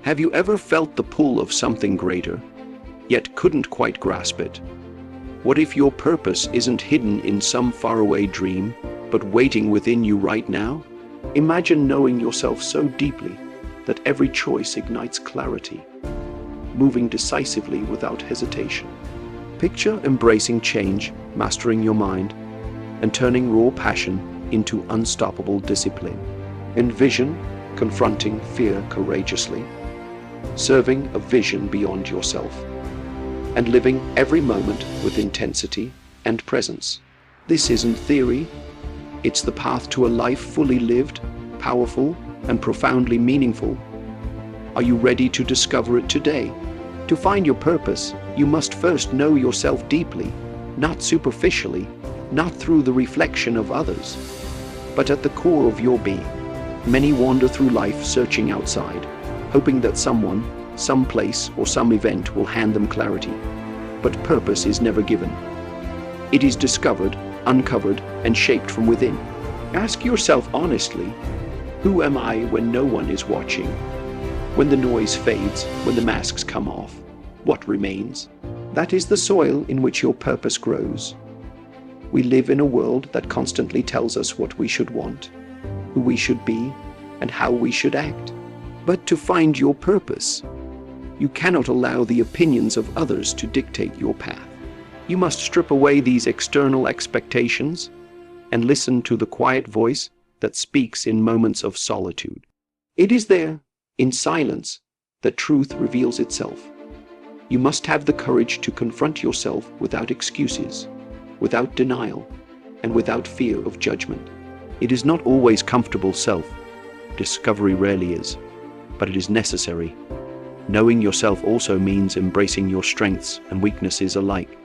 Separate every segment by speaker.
Speaker 1: Have you ever felt the pull of something greater, yet couldn't quite grasp it? What if your purpose isn't hidden in some faraway dream, but waiting within you right now? Imagine knowing yourself so deeply that every choice ignites clarity, moving decisively without hesitation. Picture embracing change, mastering your mind, and turning raw passion into unstoppable discipline. Envision confronting fear courageously, serving a vision beyond yourself, and living every moment with intensity and presence. This isn't theory, it's the path to a life fully lived, powerful, and profoundly meaningful. Are you ready to discover it today? To find your purpose, you must first know yourself deeply, not superficially, not through the reflection of others, but at the core of your being. Many wander through life searching outside, hoping that someone, some place, or some event will hand them clarity. But purpose is never given. It is discovered, uncovered, and shaped from within. Ask yourself honestly, who am I when no one is watching? When the noise fades, when the masks come off, what remains? That is the soil in which your purpose grows. We live in a world that constantly tells us what we should want, who we should be, and how we should act. But to find your purpose, you cannot allow the opinions of others to dictate your path. You must strip away these external expectations and listen to the quiet voice that speaks in moments of solitude. It is there, in silence, that truth reveals itself. You must have the courage to confront yourself without excuses, without denial, and without fear of judgment. It is not always comfortable. Self-discovery rarely is, but it is necessary. Knowing yourself also means embracing your strengths and weaknesses alike.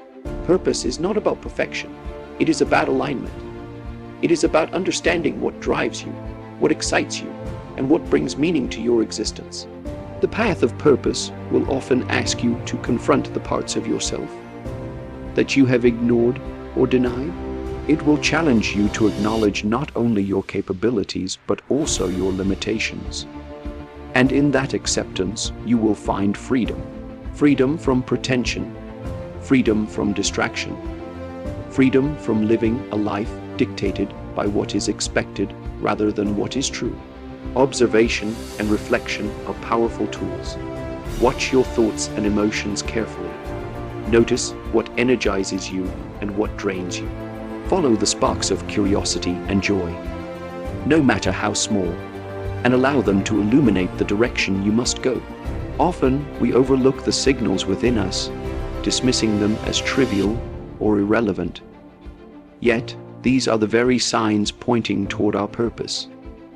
Speaker 1: Purpose is not about perfection. It is about alignment. It is about understanding what drives you, what excites you, and what brings meaning to your existence. The path of purpose will often ask you to confront the parts of yourself that you have ignored or denied. It will challenge you to acknowledge not only your capabilities, but also your limitations. And in that acceptance, you will find freedom. Freedom from pretension, freedom from distraction, freedom from living a life dictated by what is expected rather than what is true. Observation and reflection are powerful tools. Watch your thoughts and emotions carefully. Notice what energizes you and what drains you. Follow the sparks of curiosity and joy, no matter how small, and allow them to illuminate the direction you must go. Often, we overlook the signals within us, dismissing them as trivial or irrelevant. Yet, these are the very signs pointing toward our purpose.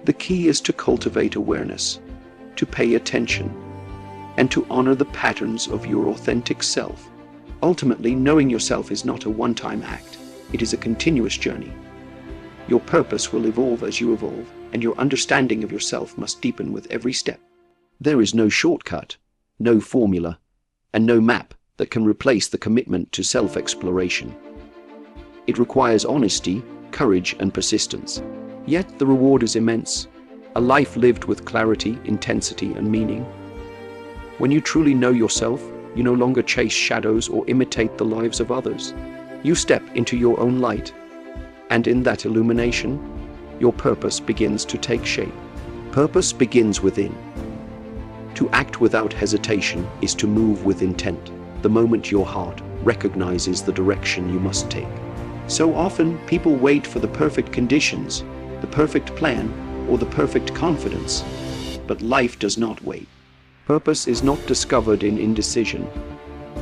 Speaker 1: The key is to cultivate awareness, to pay attention, and to honor the patterns of your authentic self. Ultimately, knowing yourself is not a one-time act. It is a continuous journey. Your purpose will evolve as you evolve, and your understanding of yourself must deepen with every step. There is no shortcut, no formula, and no map that can replace the commitment to self-exploration. It requires honesty, courage, and persistence. Yet the reward is immense, a life lived with clarity, intensity, and meaning. When you truly know yourself, you no longer chase shadows or imitate the lives of others. You step into your own light, and in that illumination, your purpose begins to take shape. Purpose begins within. To act without hesitation is to move with intent, the moment your heart recognizes the direction you must take. So often, people wait for the perfect conditions, the perfect plan, or the perfect confidence. But life does not wait. Purpose is not discovered in indecision.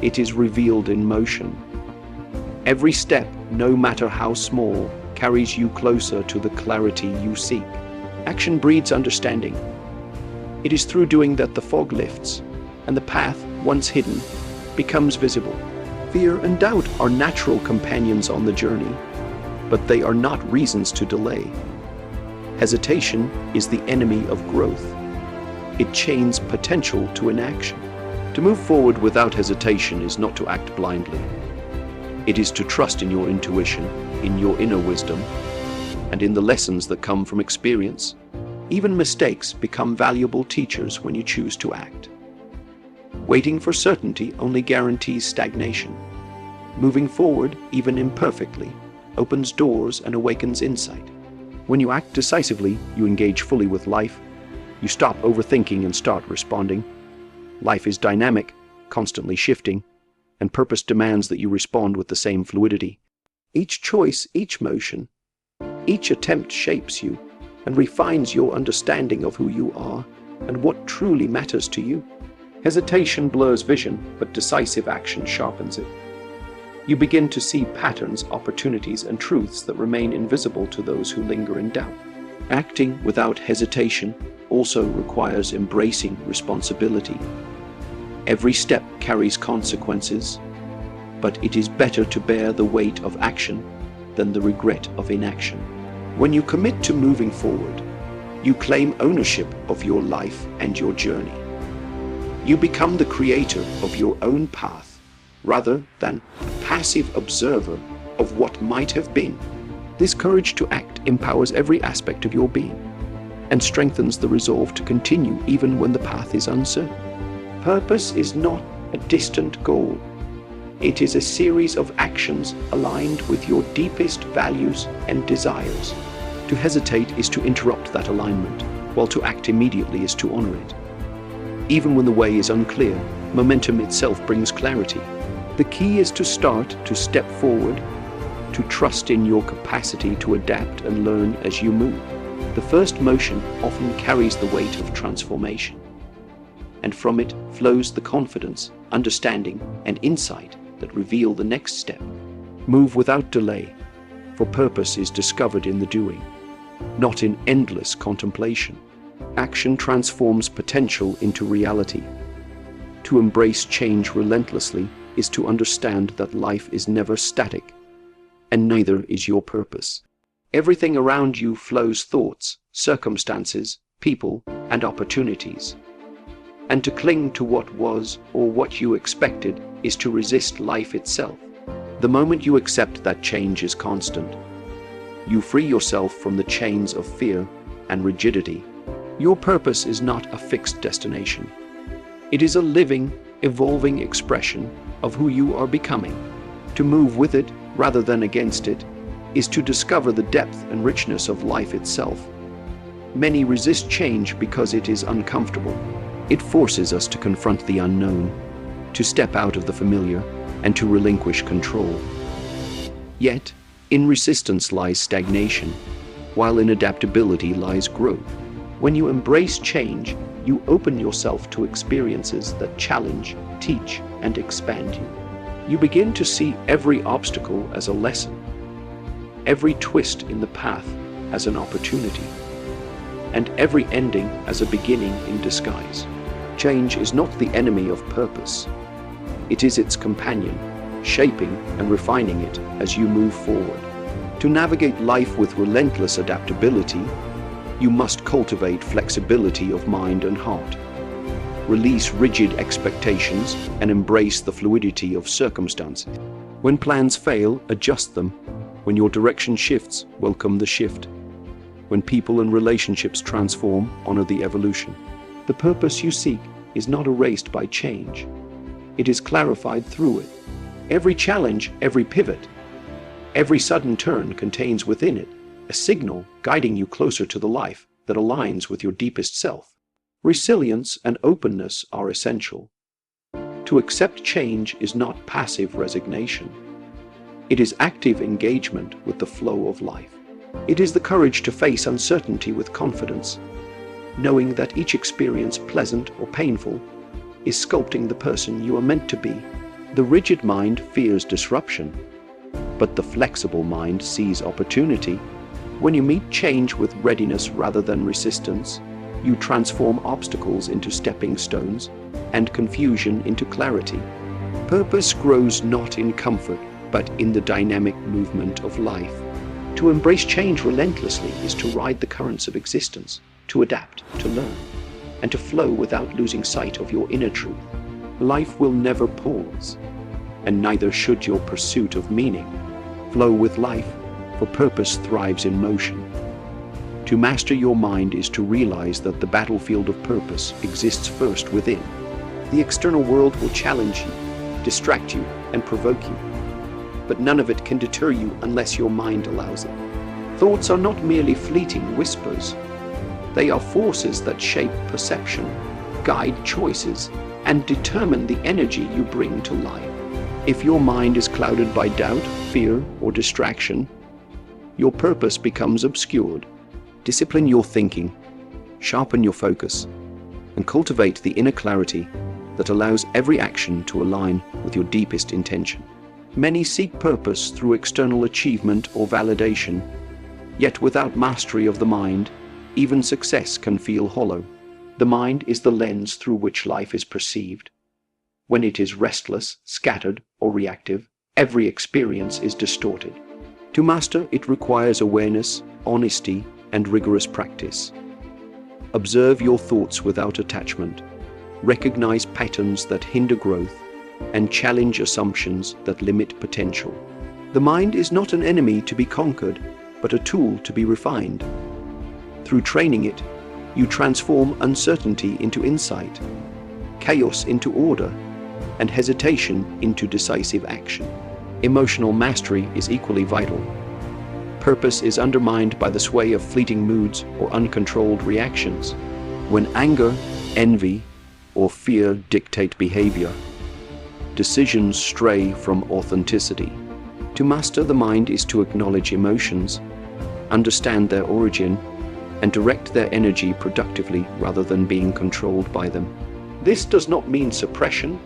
Speaker 1: It is revealed in motion. Every step, no matter how small, carries you closer to the clarity you seek. Action breeds understanding. It is through doing that the fog lifts, and the path, once hidden, becomes visible. Fear and doubt are natural companions on the journey, but they are not reasons to delay. Hesitation is the enemy of growth. It chains potential to inaction. To move forward without hesitation is not to act blindly. It is to trust in your intuition, in your inner wisdom, and in the lessons that come from experience. Even mistakes become valuable teachers when you choose to act. Waiting for certainty only guarantees stagnation. Moving forward, even imperfectly, opens doors and awakens insight. When you act decisively, you engage fully with life. You stop overthinking and start responding. Life is dynamic, constantly shifting, and purpose demands that you respond with the same fluidity. Each choice, each motion, each attempt shapes you and refines your understanding of who you are and what truly matters to you. Hesitation blurs vision, but decisive action sharpens it. You begin to see patterns, opportunities, and truths that remain invisible to those who linger in doubt. Acting without hesitation also requires embracing responsibility. Every step carries consequences, but it is better to bear the weight of action than the regret of inaction. When you commit to moving forward, you claim ownership of your life and your journey. You become the creator of your own path, rather than a passive observer of what might have been. This courage to act empowers every aspect of your being and strengthens the resolve to continue even when the path is uncertain. Purpose is not a distant goal. It is a series of actions aligned with your deepest values and desires. To hesitate is to interrupt that alignment, while to act immediately is to honor it. Even when the way is unclear, momentum itself brings clarity. The key is to start, to step forward, to trust in your capacity to adapt and learn as you move. The first motion often carries the weight of transformation, and from it flows the confidence, understanding, and insight that reveal the next step. Move without delay, for purpose is discovered in the doing, not in endless contemplation. Action transforms potential into reality. To embrace change relentlessly is to understand that life is never static, and neither is your purpose. Everything around you flows thoughts, circumstances, people, and opportunities. And to cling to what was or what you expected is to resist life itself. The moment you accept that change is constant, you free yourself from the chains of fear and rigidity. Your purpose is not a fixed destination. It is a living, evolving expression of who you are becoming. To move with it rather than against it is to discover the depth and richness of life itself. Many resist change because it is uncomfortable. It forces us to confront the unknown, to step out of the familiar, and to relinquish control. Yet, in resistance lies stagnation, while in adaptability lies growth. When you embrace change, you open yourself to experiences that challenge, teach, and expand you. You begin to see every obstacle as a lesson, every twist in the path as an opportunity, and every ending as a beginning in disguise. Change is not the enemy of purpose. It is its companion, shaping and refining it as you move forward. To navigate life with relentless adaptability, you must cultivate flexibility of mind and heart. Release rigid expectations and embrace the fluidity of circumstances. When plans fail, adjust them. When your direction shifts, welcome the shift. When people and relationships transform, honor the evolution. The purpose you seek is not erased by change. It is clarified through it. Every challenge, every pivot, every sudden turn contains within it a signal guiding you closer to the life that aligns with your deepest self. Resilience and openness are essential. To accept change is not passive resignation. It is active engagement with the flow of life. It is the courage to face uncertainty with confidence, knowing that each experience, pleasant or painful, is sculpting the person you are meant to be. The rigid mind fears disruption, but the flexible mind sees opportunity. When you meet change with readiness rather than resistance, you transform obstacles into stepping stones and confusion into clarity. Purpose grows not in comfort, but in the dynamic movement of life. To embrace change relentlessly is to ride the currents of existence, to adapt, to learn, and to flow without losing sight of your inner truth. Life will never pause, and neither should your pursuit of meaning. Flow with life, for purpose thrives in motion. To master your mind is to realize that the battlefield of purpose exists first within. The external world will challenge you, distract you, and provoke you. But none of it can deter you unless your mind allows it. Thoughts are not merely fleeting whispers. They are forces that shape perception, guide choices, and determine the energy you bring to life. If your mind is clouded by doubt, fear, or distraction, your purpose becomes obscured. Discipline your thinking, sharpen your focus, and cultivate the inner clarity that allows every action to align with your deepest intention. Many seek purpose through external achievement or validation, yet without mastery of the mind, even success can feel hollow. The mind is the lens through which life is perceived. When it is restless, scattered, or reactive, every experience is distorted. To master it requires awareness, honesty, and rigorous practice. Observe your thoughts without attachment. Recognize patterns that hinder growth, and challenge assumptions that limit potential. The mind is not an enemy to be conquered, but a tool to be refined. Through training it, you transform uncertainty into insight, chaos into order, and hesitation into decisive action. Emotional mastery is equally vital. Purpose is undermined by the sway of fleeting moods or uncontrolled reactions. When anger, envy, or fear dictate behavior, decisions stray from authenticity. To master the mind is to acknowledge emotions, understand their origin, and direct their energy productively rather than being controlled by them. This does not mean suppression.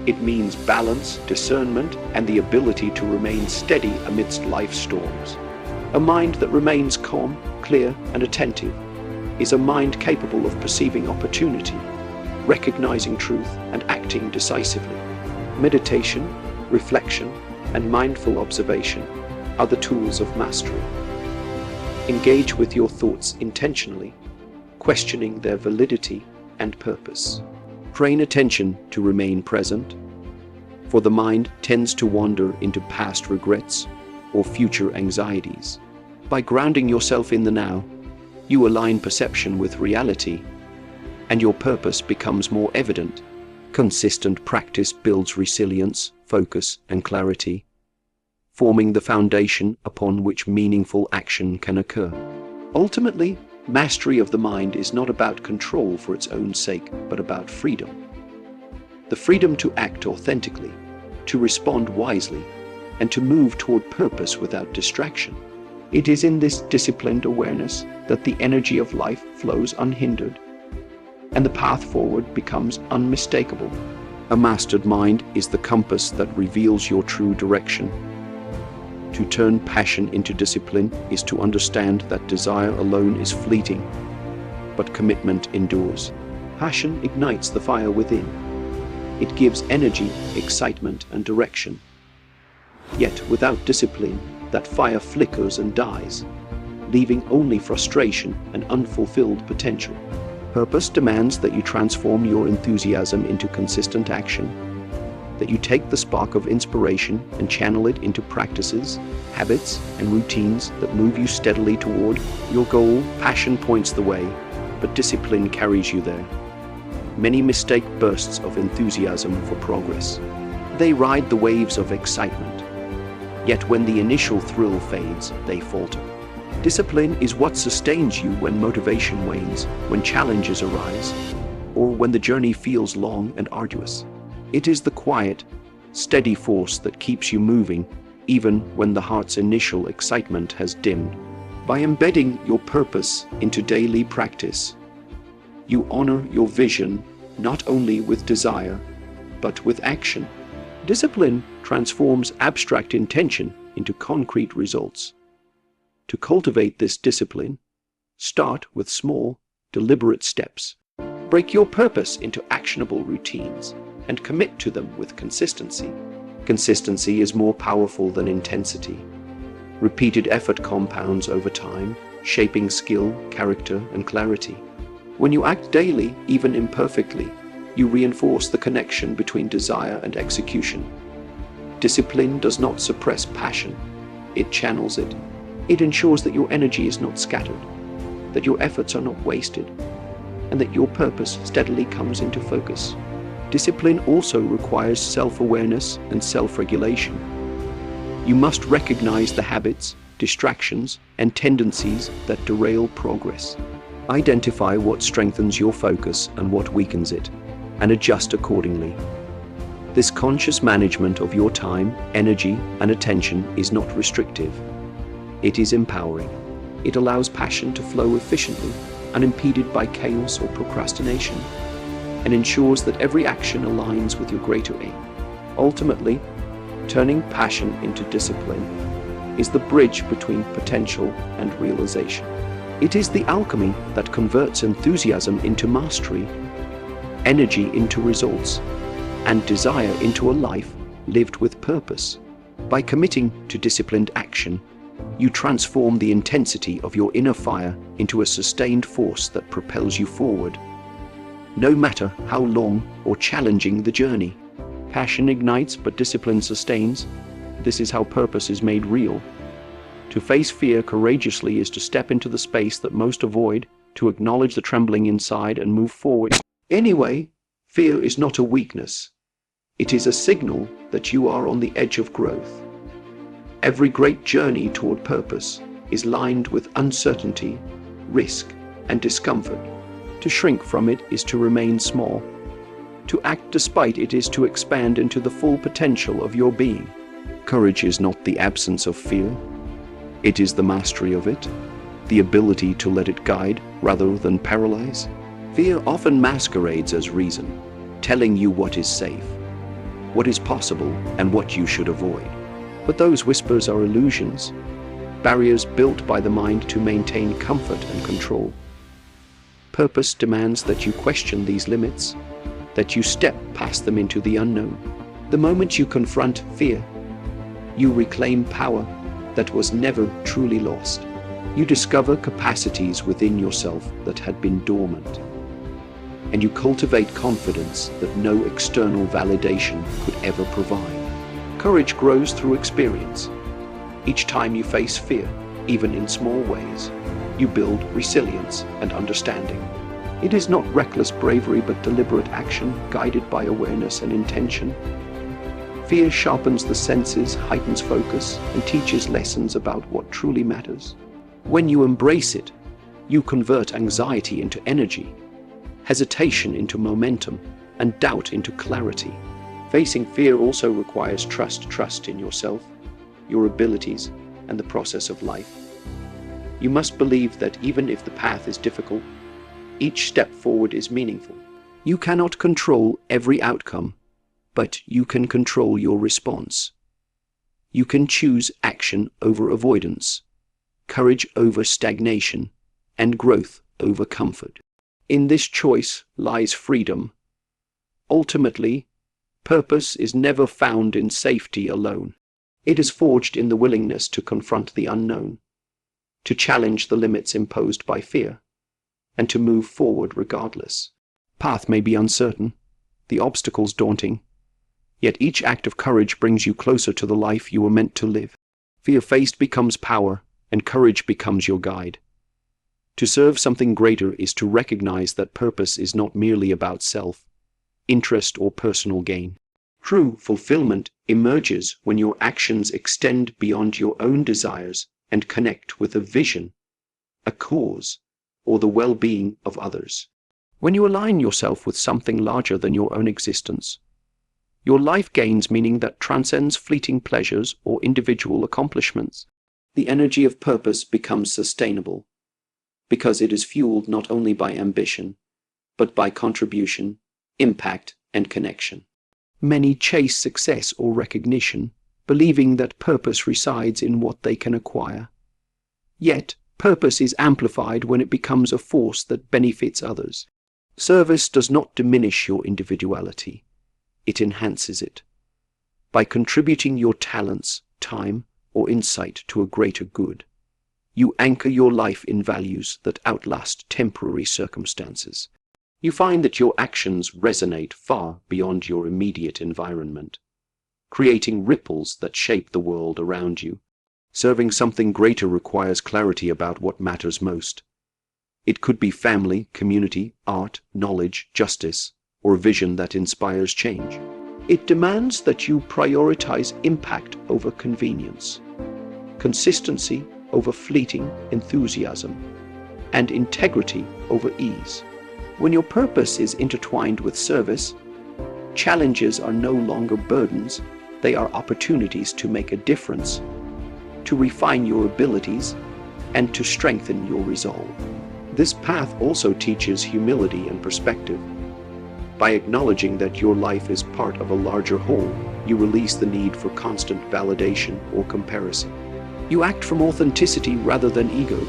Speaker 1: It means balance, discernment, and the ability to remain steady amidst life's storms. A mind that remains calm, clear, and attentive is a mind capable of perceiving opportunity, recognizing truth, and acting decisively. Meditation, reflection, and mindful observation are the tools of mastery. Engage with your thoughts intentionally, questioning their validity and purpose. Train attention to remain present, for the mind tends to wander into past regrets or future anxieties. By grounding yourself in the now, you align perception with reality, and your purpose becomes more evident. Consistent practice builds resilience, focus, and clarity, forming the foundation upon which meaningful action can occur. Ultimately, mastery of the mind is not about control for its own sake, but about freedom. The freedom to act authentically, to respond wisely, and to move toward purpose without distraction. It is in this disciplined awareness that the energy of life flows unhindered, and the path forward becomes unmistakable. A mastered mind is the compass that reveals your true direction. To turn passion into discipline is to understand that desire alone is fleeting, but commitment endures. Passion ignites the fire within. It gives energy, excitement, and direction. Yet without discipline, that fire flickers and dies, leaving only frustration and unfulfilled potential. Purpose demands that you transform your enthusiasm into consistent action, that you take the spark of inspiration and channel it into practices, habits, and routines that move you steadily toward your goal. Passion points the way, but discipline carries you there. Many mistake bursts of enthusiasm for progress. They ride the waves of excitement, yet when the initial thrill fades, they falter. Discipline is what sustains you when motivation wanes, when challenges arise, or when the journey feels long and arduous. It is the quiet, steady force that keeps you moving, even when the heart's initial excitement has dimmed. By embedding your purpose into daily practice, you honor your vision not only with desire, but with action. Discipline transforms abstract intention into concrete results. To cultivate this discipline, start with small, deliberate steps. Break your purpose into actionable routines and commit to them with consistency. Consistency is more powerful than intensity. Repeated effort compounds over time, shaping skill, character, and clarity. When you act daily, even imperfectly, you reinforce the connection between desire and execution. Discipline does not suppress passion, it channels it. It ensures that your energy is not scattered, that your efforts are not wasted, and that your purpose steadily comes into focus. Discipline also requires self-awareness and self-regulation. You must recognize the habits, distractions, and tendencies that derail progress. Identify what strengthens your focus and what weakens it, and adjust accordingly. This conscious management of your time, energy, and attention is not restrictive. It is empowering. It allows passion to flow efficiently, unimpeded by chaos or procrastination, and ensures that every action aligns with your greater aim. Ultimately, turning passion into discipline is the bridge between potential and realization. It is the alchemy that converts enthusiasm into mastery, energy into results, and desire into a life lived with purpose. By committing to disciplined action, you transform the intensity of your inner fire into a sustained force that propels you forward. No matter how long or challenging the journey, passion ignites but discipline sustains. This is how purpose is made real. To face fear courageously is to step into the space that most avoid, to acknowledge the trembling inside and move forward. Anyway, fear is not a weakness. It is a signal that you are on the edge of growth. Every great journey toward purpose is lined with uncertainty, risk, and discomfort. To shrink from it is to remain small. To act despite it is to expand into the full potential of your being. Courage is not the absence of fear. It is the mastery of it, the ability to let it guide rather than paralyze. Fear often masquerades as reason, telling you what is safe, what is possible, and what you should avoid. But those whispers are illusions, barriers built by the mind to maintain comfort and control. Purpose demands that you question these limits, that you step past them into the unknown. The moment you confront fear, you reclaim power that was never truly lost. You discover capacities within yourself that had been dormant, and you cultivate confidence that no external validation could ever provide. Courage grows through experience. Each time you face fear, even in small ways, you build resilience and understanding. It is not reckless bravery but deliberate action guided by awareness and intention. Fear sharpens the senses, heightens focus, and teaches lessons about what truly matters. When you embrace it, you convert anxiety into energy, hesitation into momentum, and doubt into clarity. Facing fear also requires trust in yourself, your abilities, and the process of life. You must believe that even if the path is difficult, each step forward is meaningful. You cannot control every outcome, but you can control your response. You can choose action over avoidance, courage over stagnation, and growth over comfort. In this choice lies freedom. Ultimately, purpose is never found in safety alone. It is forged in the willingness to confront the unknown, to challenge the limits imposed by fear, and to move forward regardless. Path may be uncertain, the obstacles daunting, yet each act of courage brings you closer to the life you were meant to live. Fear faced becomes power, and courage becomes your guide. To serve something greater is to recognize that purpose is not merely about self, interest, or personal gain. True fulfillment emerges when your actions extend beyond your own desires and connect with a vision, a cause, or the well-being of others. When you align yourself with something larger than your own existence, your life gains meaning that transcends fleeting pleasures or individual accomplishments. The energy of purpose becomes sustainable, because it is fueled not only by ambition, but by contribution, impact, and connection. Many chase success or recognition, believing that purpose resides in what they can acquire. Yet, purpose is amplified when it becomes a force that benefits others. Service does not diminish your individuality. It enhances it. By contributing your talents, time, or insight to a greater good, you anchor your life in values that outlast temporary circumstances. You find that your actions resonate far beyond your immediate environment, creating ripples that shape the world around you. Serving something greater requires clarity about what matters most. It could be family, community, art, knowledge, justice, or a vision that inspires change. It demands that you prioritize impact over convenience, consistency over fleeting enthusiasm, and integrity over ease. When your purpose is intertwined with service, challenges are no longer burdens, they are opportunities to make a difference, to refine your abilities, and to strengthen your resolve. This path also teaches humility and perspective. By acknowledging that your life is part of a larger whole, you release the need for constant validation or comparison. You act from authenticity rather than ego.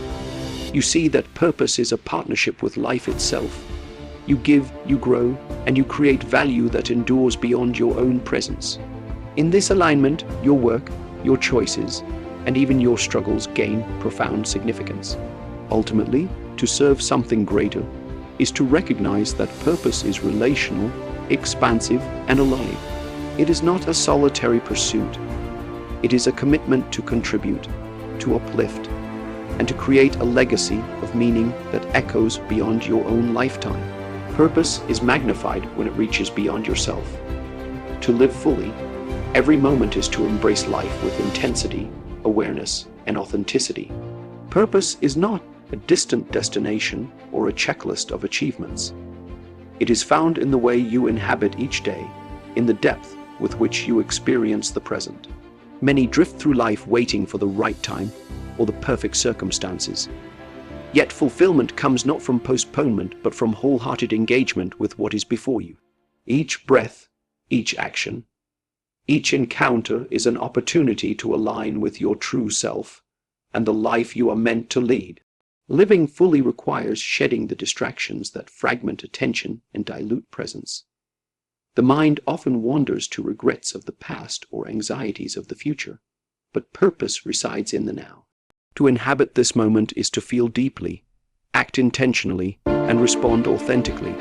Speaker 1: You see that purpose is a partnership with life itself. You give, you grow, and you create value that endures beyond your own presence. In this alignment, your work, your choices, and even your struggles gain profound significance. Ultimately, to serve something greater is to recognize that purpose is relational, expansive, and alive. It is not a solitary pursuit. It is a commitment to contribute, to uplift, and to create a legacy of meaning that echoes beyond your own lifetime. Purpose is magnified when it reaches beyond yourself. To live fully, every moment is to embrace life with intensity, awareness, and authenticity. Purpose is not a distant destination or a checklist of achievements. It is found in the way you inhabit each day, in the depth with which you experience the present. Many drift through life waiting for the right time or the perfect circumstances. Yet fulfillment comes not from postponement, but from wholehearted engagement with what is before you. Each breath, each action, each encounter is an opportunity to align with your true self and the life you are meant to lead. Living fully requires shedding the distractions that fragment attention and dilute presence. The mind often wanders to regrets of the past or anxieties of the future, but purpose resides in the now. To inhabit this moment is to feel deeply, act intentionally, and respond authentically.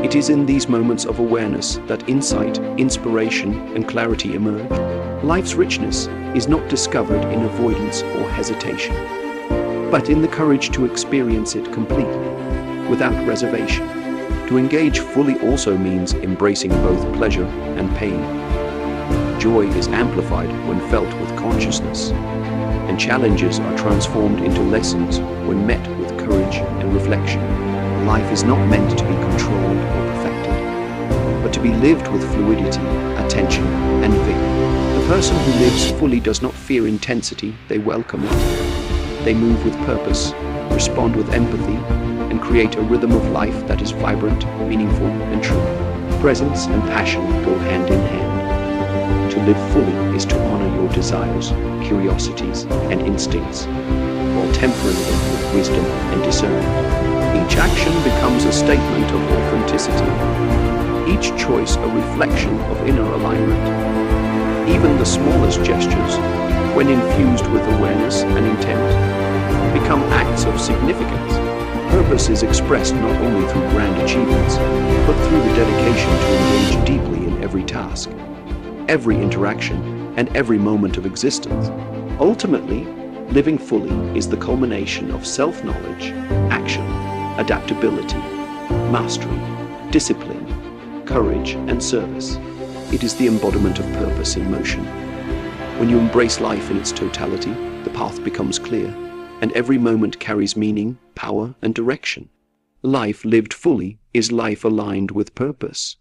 Speaker 1: It is in these moments of awareness that insight, inspiration, and clarity emerge. Life's richness is not discovered in avoidance or hesitation, but in the courage to experience it completely, without reservation. To engage fully also means embracing both pleasure and pain. Joy is amplified when felt with consciousness, and challenges are transformed into lessons when met with courage and reflection. Life is not meant to be controlled or perfected, but to be lived with fluidity, attention, and vigor. The person who lives fully does not fear intensity, they welcome it. They move with purpose, respond with empathy, and create a rhythm of life that is vibrant, meaningful, and true. Presence and passion go hand in hand. To live fully is to honor your desires, curiosities, and instincts, while tempering them with wisdom and discernment. Each action becomes a statement of authenticity, each choice a reflection of inner alignment. Even the smallest gestures, when infused with awareness and intent, become acts of significance. Purpose is expressed not only through grand achievements, but through the dedication to engage deeply in every task, every interaction, and every moment of existence. Ultimately, living fully is the culmination of self-knowledge, action, adaptability, mastery, discipline, courage, and service. It is the embodiment of purpose in motion. When you embrace life in its totality, the path becomes clear, and every moment carries meaning, power, and direction. Life lived fully is life aligned with purpose.